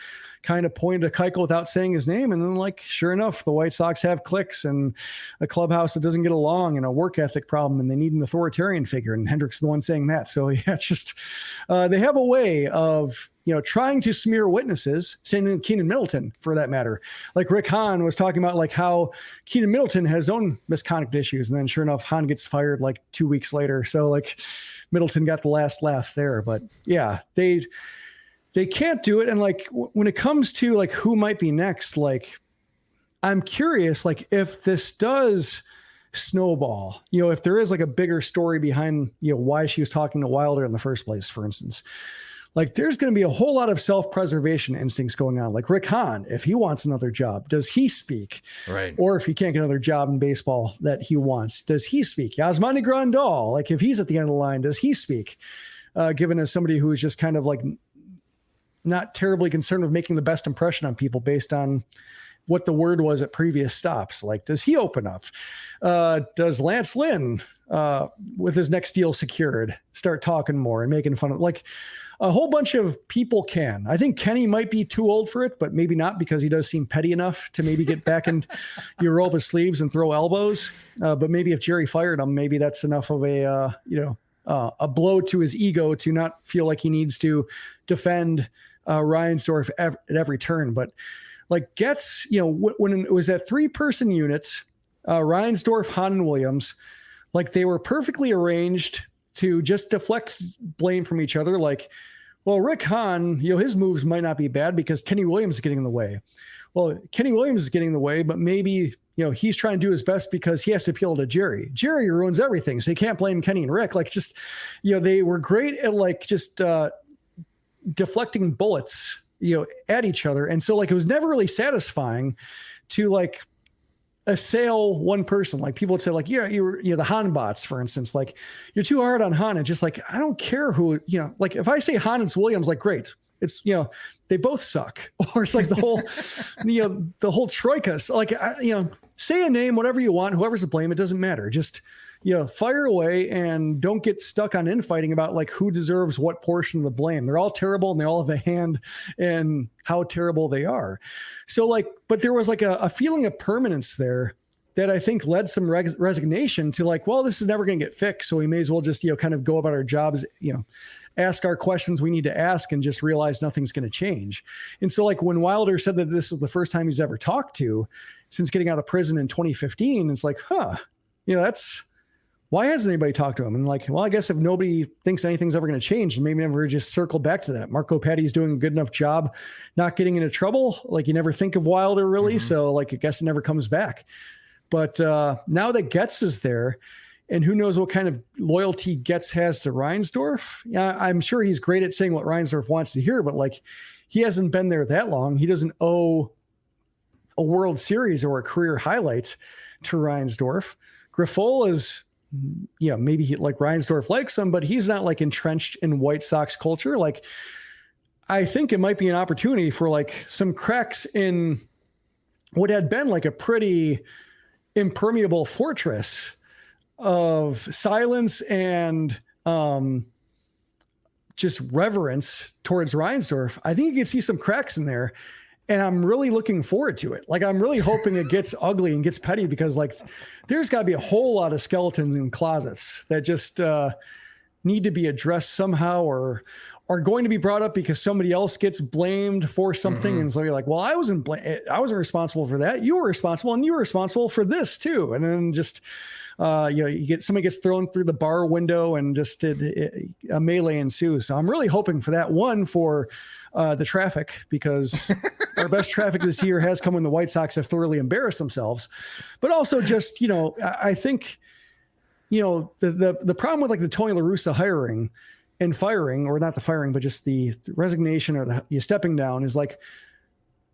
kind of pointed to Keuchel without saying his name. And then like, sure enough, the White Sox have cliques and a clubhouse that doesn't get along and a work ethic problem, and they need an authoritarian figure. And Hendricks is the one saying that. So yeah, it's just, they have a way of, trying to smear witnesses, same thing with Keenan Middleton for that matter. Like Rick Hahn was talking about like how Keenan Middleton has his own misconduct issues. And then sure enough, Hahn gets fired like 2 weeks later. So like Middleton got the last laugh there, but yeah, they can't do it. And like, when it comes to like who might be next, like I'm curious, like if this does snowball, if there is like a bigger story behind, why she was talking to Wilder in the first place, for instance, like there's going to be a whole lot of self-preservation instincts going on. Like Rick Hahn, if he wants another job, does he speak? Right. Or if he can't get another job in baseball that he wants, does he speak? Yasmani Grandal, like if he's at the end of the line, does he speak? Given as somebody who is just kind of like not terribly concerned with making the best impression on people based on what the word was at previous stops. Like, does he open up? Does Lance Lynn, with his next deal secured, start talking more and making fun of, like, a whole bunch of people can. I think Kenny might be too old for it, but maybe not, because he does seem petty enough to maybe get back and roll up his sleeves and throw elbows. But maybe if Jerry fired him, maybe that's enough of a blow to his ego to not feel like he needs to defend Reinsdorf at every turn. But like Getz, when it was that 3-person unit, Reinsdorf, Hahn, and Williams, like they were perfectly arranged to just deflect blame from each other. Like, well, Rick Hahn, his moves might not be bad because Kenny Williams is getting in the way. Well, Kenny Williams is getting in the way, but maybe, he's trying to do his best because he has to appeal to Jerry. Jerry ruins everything, so you can't blame Kenny and Rick. Like, just, they were great at like just deflecting bullets, at each other. And so like, it was never really satisfying to like assail one person. Like people would say like, you're the Hahn bots, for instance, like you're too hard on Hahn. And just like, I don't care who, like if I say Hahn, it's Williams, like, great. It's, they both suck. Or it's like the whole, the whole troika. Like, say a name, whatever you want, whoever's to blame, it doesn't matter. Just, fire away and don't get stuck on infighting about like who deserves what portion of the blame. They're all terrible and they all have a hand in how terrible they are. So like, but there was like a feeling of permanence there that I think led some resignation to like, well, this is never going to get fixed. So we may as well just, kind of go about our jobs, ask our questions we need to ask and just realize nothing's going to change. And so like when Wilder said that this is the first time he's ever talked to since getting out of prison in 2015, it's like, that's, why hasn't anybody talked to him? And like, well, I guess if nobody thinks anything's ever going to change, maybe never just circle back to that. Marco Patti's doing a good enough job not getting into trouble. Like you never think of Wilder really. Mm-hmm. So like, I guess it never comes back. But now that Getz is there, and who knows what kind of loyalty Getz has to Reinsdorf. Yeah, I'm sure he's great at saying what Reinsdorf wants to hear, but like he hasn't been there that long. He doesn't owe a World Series or a career highlight to Reinsdorf. Grifol is, maybe like Reinsdorf likes him, but he's not like entrenched in White Sox culture. Like, I think it might be an opportunity for like some cracks in what had been like a pretty impermeable fortress of silence and just reverence towards Reinsdorf. I think you can see some cracks in there. And I'm really looking forward to it. Like, I'm really hoping it gets ugly and gets petty, because like there's got to be a whole lot of skeletons in closets that just need to be addressed somehow, or are going to be brought up because somebody else gets blamed for something. And so you're like, well, I wasn't responsible for that. You were responsible, and you were responsible for this too. And then just, somebody gets thrown through the bar window, and just a melee ensues. So I'm really hoping for that one, for the traffic, because our best traffic this year has come when the White Sox have thoroughly embarrassed themselves. But also just, I think, the problem with like the Tony La Russa hiring and firing, or not the firing, but just the resignation or the stepping down, is like,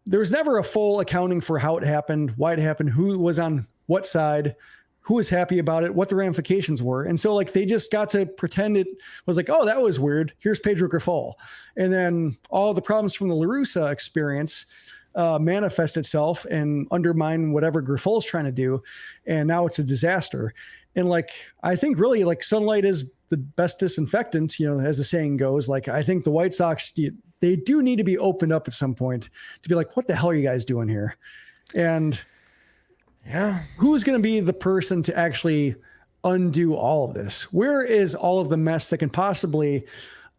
there was never a full accounting for how it happened, why it happened, who was on what side, who was happy about it, what the ramifications were. And so like they just got to pretend it was like, oh, that was weird. Here's Pedro Grifol. And then all the problems from the La Russa experience manifest itself and undermine whatever Grifol's trying to do. And now it's a disaster. And like, I think really like sunlight is the best disinfectant, as the saying goes. Like, I think the White Sox, they do need to be opened up at some point to be like, what the hell are you guys doing here? And yeah, who's going to be the person to actually undo all of this? Where is all of the mess that can possibly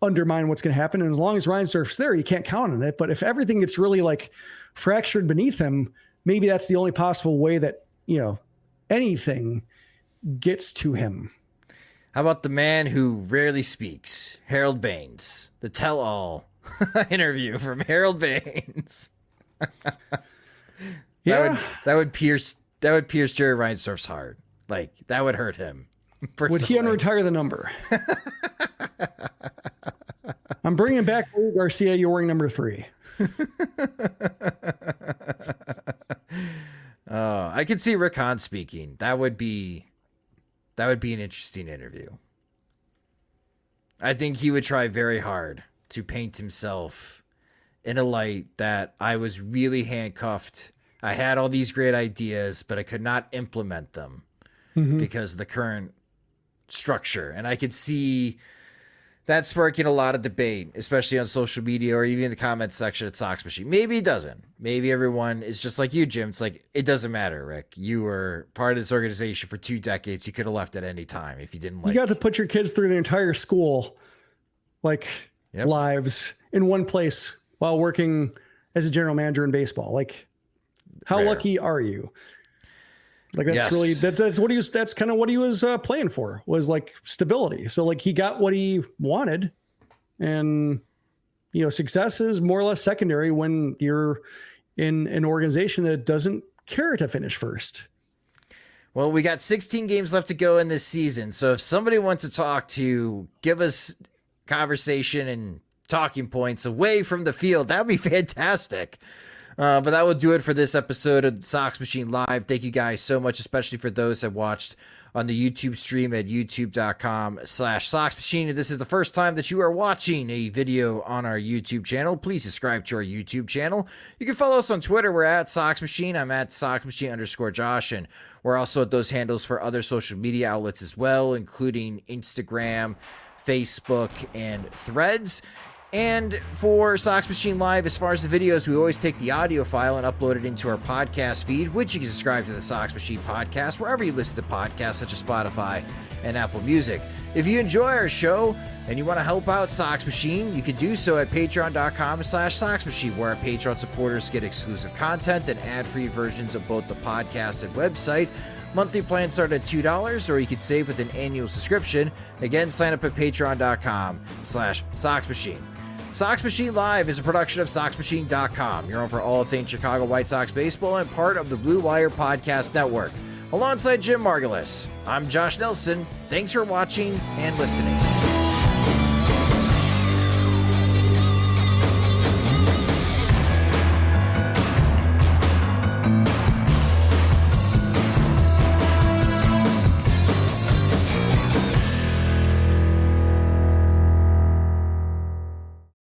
undermine what's going to happen? And as long as Reinsdorf's there, you can't count on it. But if everything gets really like fractured beneath him, maybe that's the only possible way that, anything gets to him. How about the man who rarely speaks, Harold Baines, the tell-all interview from Harold Baines? Yeah, that would pierce Jerry Reinsdorf's heart. Like, that would hurt him. Would he unretire the number? I'm bringing back Luis Garcia. You're wearing number 3. I could see Rick Hahn speaking. That would be an interesting interview. I think he would try very hard to paint himself in a light that I was really handcuffed. I had all these great ideas, but I could not implement them because of the current structure. And I could see that sparking a lot of debate, especially on social media or even in the comments section at Sox Machine. Maybe it doesn't. Maybe everyone is just like you, Jim. It's like, it doesn't matter, Rick. You were part of this organization for 2 decades. You could have left at any time if you didn't like it. You got to put your kids through the entire school, lives in one place while working as a general manager in baseball. Like, how Rare. lucky are you? Like, that's really, that's kind of what he was playing for, was like stability. So like he got what he wanted, and, success is more or less secondary when you're in an organization that doesn't care to finish first. Well, we got 16 games left to go in this season. So if somebody wants to give us conversation and talking points away from the field, that would be fantastic. But that will do it for this episode of Sox Machine Live. Thank you guys so much, especially for those that watched on the YouTube stream at youtube.com/Sox Machine. If this is the first time that you are watching a video on our YouTube channel, please subscribe to our YouTube channel. You can follow us on Twitter. We're at Sox Machine. I'm at SoxMachine_Josh, and we're also at those handles for other social media outlets as well, including Instagram, Facebook, and Threads. And for Sox Machine Live, as far as the videos, we always take the audio file and upload it into our podcast feed, which you can subscribe to the Sox Machine podcast wherever you listen to podcasts, such as Spotify and Apple Music. If you enjoy our show and you want to help out Sox Machine, you can do so at patreon.com/Sox Machine, where our Patreon supporters get exclusive content and ad-free versions of both the podcast and website. Monthly plans start at $2, or you could save with an annual subscription. Again, sign up at patreon.com/Sox Machine. Sox Machine Live is a production of SoxMachine.com. You're on for all things Chicago White Sox baseball and part of the Blue Wire Podcast Network. Alongside Jim Margulis, I'm Josh Nelson. Thanks for watching and listening.